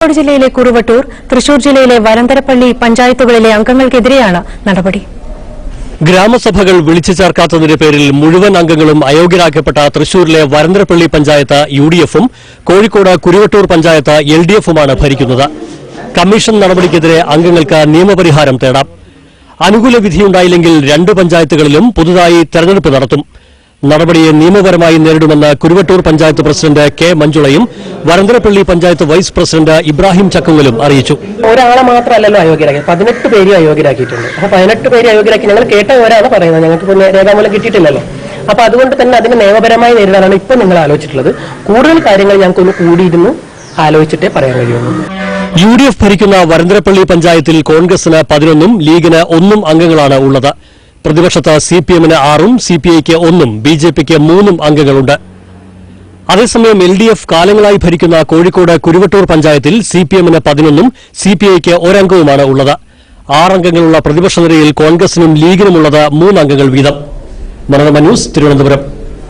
കോഴിക്കോട് ജില്ലയിലെ കുറുവട്ടൂർ, തൃശൂർ ജില്ലയിലെ വരന്തരപ്പള്ളി പഞ്ചായത്തുകളിലെ അംഗങ്ങൾക്കെതിരെയാണ് നടപടി. ഗ്രാമസഭകൾ വിളിച്ചു ചേർക്കാത്തതിന്റെ പേരിൽ മുഴുവൻ അംഗങ്ങളും അയോഗ്യരാക്കപ്പെട്ട തൃശൂരിലെ വരന്തരപ്പള്ളി പഞ്ചായത്ത് UDFും കോഴിക്കോട് കുരുവട്ടൂർ പഞ്ചായത്ത് LDFുമാണ് ഭരിക്കുന്നത്. കമ്മീഷൻ നടപടിക്കെതിരെ അംഗങ്ങൾക്ക് നിയമപരിഹാരം തേടാം. അനുകൂല വിധിയുണ്ടായില്ലെങ്കിൽ രണ്ട് പഞ്ചായത്തുകളിലും പുതുതായി തെരഞ്ഞെടുപ്പ് നടത്തും. നടപടിയെ നിയമപരമായി നേരിടുമെന്ന് കുരുവട്ടൂർ പഞ്ചായത്ത് പ്രസിഡന്റ് K. മഞ്ജുളയും വരന്തരപ്പള്ളി പഞ്ചായത്ത് വൈസ് പ്രസിഡന്റ് ഇബ്രാഹിം ചക്കുങ്ങലും അറിയിച്ചു. ഒരാളെ മാത്രമല്ലല്ലോ അയോഗ്യരാക്കി, 18 പേര് അയോഗ്യരാക്കിയിട്ടുണ്ട്. അപ്പൊ 18 പേര് അയോഗ്യരാക്കി ഞങ്ങൾ കേട്ട ഒരാളാണ് പറയുന്നത്, ഞങ്ങൾക്ക് പിന്നെ രേഖാമൂലം കിട്ടിയിട്ടില്ലല്ലോ. അപ്പൊ അതുകൊണ്ട് തന്നെ അതിനെ നിയമപരമായി നേരിടാനാണ് ഇപ്പോൾ നിങ്ങൾ ആലോചിച്ചിട്ടുള്ളത്. കൂടുതൽ കാര്യങ്ങൾ ഞങ്ങൾക്കൊന്ന് കൂടിയിരുന്ന് ആലോചിച്ചിട്ടേ പറയാൻ കഴിയുള്ളൂ. UDF ഭരിക്കുന്ന വരന്തരപ്പള്ളി പഞ്ചായത്തിൽ കോൺഗ്രസിന് 11ഉം ലീഗിന് 1 അംഗങ്ങളാണ് ഉള്ളത്. പ്രതിപക്ഷത്ത് CPMന് 6ഉം CPIക്ക് 1ഉം BJPക്ക് 3ഉം അംഗങ്ങളുണ്ട്. അതേസമയം LDF കാലങ്ങളായി ഭരിക്കുന്ന കോഴിക്കോട് കുരുവട്ടൂർ പഞ്ചായത്തിൽ CPMന് 11ഉം CPIക്ക് 1 അംഗവുമാണ് ഉള്ളത്. 6 അംഗങ്ങളുള്ള പ്രതിപക്ഷ നിരയിൽ കോൺഗ്രസിനും ലീഗിനുമുള്ളത് 3 അംഗങ്ങൾ വീതം. മനോരമ ന്യൂസ്, തിരുവനന്തപുരം.